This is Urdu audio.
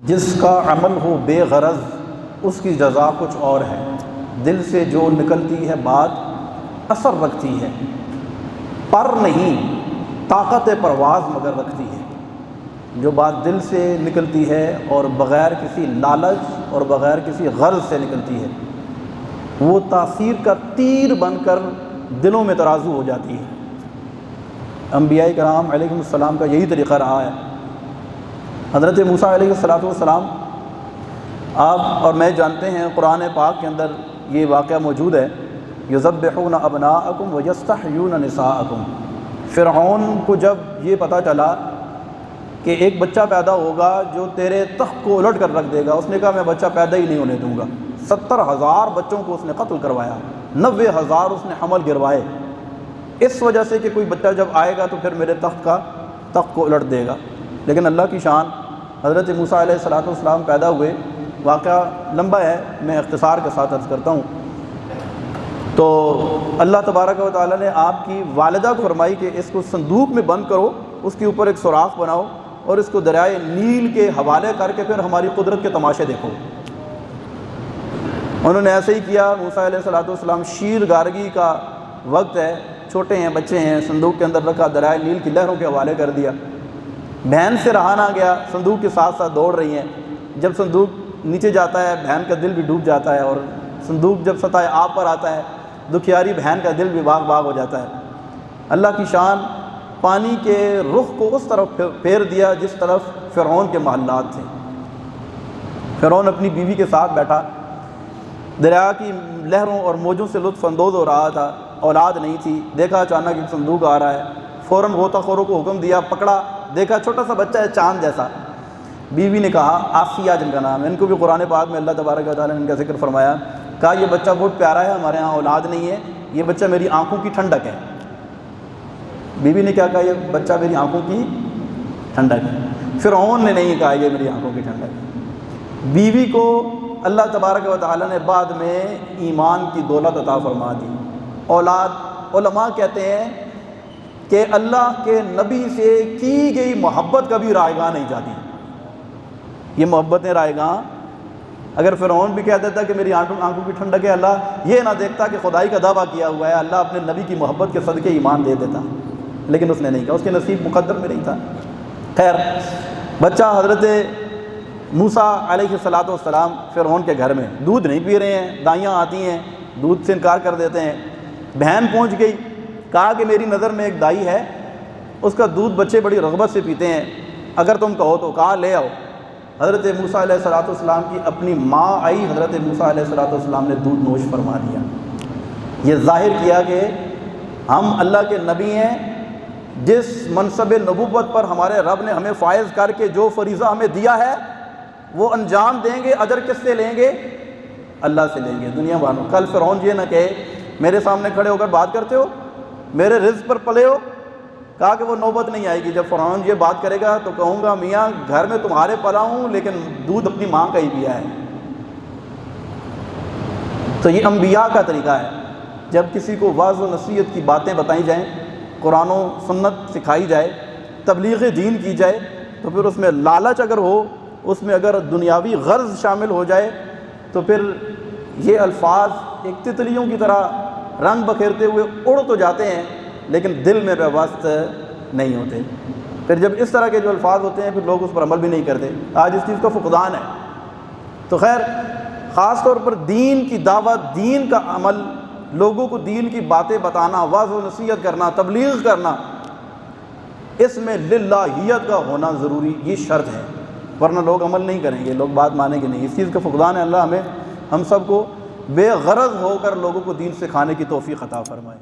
جس کا عمل ہو بے غرض اس کی جزا کچھ اور ہے۔ دل سے جو نکلتی ہے بات اثر رکھتی ہے، پر نہیں طاقت پرواز مگر رکھتی ہے۔ جو بات دل سے نکلتی ہے اور بغیر کسی لالچ اور بغیر کسی غرض سے نکلتی ہے، وہ تاثیر کا تیر بن کر دلوں میں ترازو ہو جاتی ہے۔ انبیاء کرام علیہم السلام کا یہی طریقہ رہا ہے۔ حضرت موسیٰ علیہ السلام آپ اور میں جانتے ہیں، قرآن پاک کے اندر یہ واقعہ موجود ہے، یذبحون ابناءکم ویستحیون نساءکم۔ فرعون کو جب یہ پتہ چلا کہ ایک بچہ پیدا ہوگا جو تیرے تخت کو الٹ کر رکھ دے گا، اس نے کہا میں بچہ پیدا ہی نہیں ہونے دوں گا۔ 70,000 بچوں کو اس نے قتل کروایا، 90,000 اس نے حمل گروائے، اس وجہ سے کہ کوئی بچہ جب آئے گا تو پھر میرے تخت کو الٹ دے گا۔ لیکن اللہ کی شان، حضرت موسیٰ علیہ السلام پیدا ہوئے، واقعہ لمبا ہے، میں اختصار کے ساتھ عرض کرتا ہوں۔ تو اللہ تبارک و تعالیٰ نے آپ کی والدہ کو فرمائی کہ اس کو صندوق میں بند کرو، اس کے اوپر ایک سوراخ بناؤ اور اس کو دریائے نیل کے حوالے کر کے پھر ہماری قدرت کے تماشے دیکھو۔ انہوں نے ایسے ہی کیا۔ موسیٰ علیہ السلام، شیر گارگی کا وقت ہے، چھوٹے ہیں، بچے ہیں، صندوق کے اندر رکھا، دریائے نیل کی لہروں کے حوالے کر دیا۔ بہن سے رہا نہ گیا، صندوق کے ساتھ ساتھ دوڑ رہی ہیں۔ جب صندوق نیچے جاتا ہے بہن کا دل بھی ڈوب جاتا ہے، اور صندوق جب سطح آب پر آتا ہے دکھیاری بہن کا دل بھی باغ باغ ہو جاتا ہے۔ اللہ کی شان، پانی کے رخ کو اس طرف پھیر دیا جس طرف فرعون کے محلات تھے۔ فرعون اپنی بیوی کے ساتھ بیٹھا، دریا کی لہروں اور موجوں سے لطف اندوز ہو رہا تھا، اولاد نہیں تھی۔ دیکھا اچانک ایک صندوق آ رہا ہے، فوراً غوطہ خوروں کو حکم دیا، پکڑا، دیکھا چھوٹا سا بچہ ہے چاند جیسا۔ بیوی نے کہا، آسیہ جن کا نام ہے، ان کو بھی قرآن پاک میں اللہ تبارک و تعالیٰ نے ان کا ذکر فرمایا، کہا یہ بچہ بہت پیارا ہے، ہمارے ہاں اولاد نہیں ہے، یہ بچہ میری آنکھوں کی ٹھنڈک ہے۔ بیوی نے کیا کہا؟ یہ بچہ میری آنکھوں کی ٹھنڈک ہے۔ فرعون نے نہیں کہا یہ میری آنکھوں کی ٹھنڈک ہے۔ بیوی کو اللہ تبارک و تعالیٰ نے بعد میں ایمان کی دولت عطا فرما دی۔ اولاد، علماء کہتے ہیں کہ اللہ کے نبی سے کی گئی محبت کبھی رائے گاہ نہیں جاتی۔ یہ محبتیں رائے گاہ، اگر فرعون بھی کہہ دیتا کہ میری آنکھوں کی ٹھنڈک ہے، اللہ یہ نہ دیکھتا کہ خدائی کا دعویٰ کیا ہوا ہے، اللہ اپنے نبی کی محبت کے صدقے ایمان دے دیتا، لیکن اس نے نہیں کہا، اس کے نصیب مقدر میں نہیں تھا۔ خیر، بچہ حضرت موسیٰ علیہ السلام فرعون کے گھر میں دودھ نہیں پی رہے ہیں، دائیاں آتی ہیں دودھ سے انکار کر دیتے ہیں۔ بہن پہنچ گئی، کہا کہ میری نظر میں ایک دائی ہے، اس کا دودھ بچے بڑی رغبت سے پیتے ہیں، اگر تم کہو تو، کہا لے آؤ۔ حضرت موسیٰ علیہ السلام کی اپنی ماں آئی، حضرت موسیٰ علیہ السلام نے دودھ نوش فرما دیا۔ یہ ظاہر کیا کہ ہم اللہ کے نبی ہیں، جس منصب نبوت پر ہمارے رب نے ہمیں فائز کر کے جو فریضہ ہمیں دیا ہے وہ انجام دیں گے۔ اجر کس سے لیں گے؟ اللہ سے لیں گے۔ دنیا والوں، کل فرعون یہ نہ کہے میرے سامنے کھڑے ہو کر بات کرتے ہو، میرے رزق پر پلے ہو۔ کہا کہ وہ نوبت نہیں آئے گی جب فرعون یہ بات کرے گا تو کہوں گا میاں گھر میں تمہارے پلا ہوں لیکن دودھ اپنی ماں کا ہی پیا ہے۔ تو یہ انبیاء کا طریقہ ہے، جب کسی کو واعظ و نصیحت کی باتیں بتائی جائیں، قرآن و سنت سکھائی جائے، تبلیغ دین کی جائے، تو پھر اس میں لالچ اگر ہو، اس میں اگر دنیاوی غرض شامل ہو جائے تو پھر یہ الفاظ ایک تتلیوں کی طرح رنگ بکھیرتے ہوئے اڑ تو جاتے ہیں لیکن دل میں پیوست نہیں ہوتے۔ پھر جب اس طرح کے جو الفاظ ہوتے ہیں پھر لوگ اس پر عمل بھی نہیں کرتے۔ آج اس چیز کا فقدان ہے۔ تو خیر، خاص طور پر دین کی دعوت، دین کا عمل، لوگوں کو دین کی باتیں بتانا، واعظ و نصیحت کرنا، تبلیغ کرنا، اس میں للہیت کا ہونا ضروری، یہ شرط ہے، ورنہ لوگ عمل نہیں کریں گے، لوگ بات مانیں گے نہیں۔ اس چیز کا فقدان ہے۔ اللہ ہم سب کو بے غرض ہو کر لوگوں کو دین سکھانے کی توفیق عطا فرمائے۔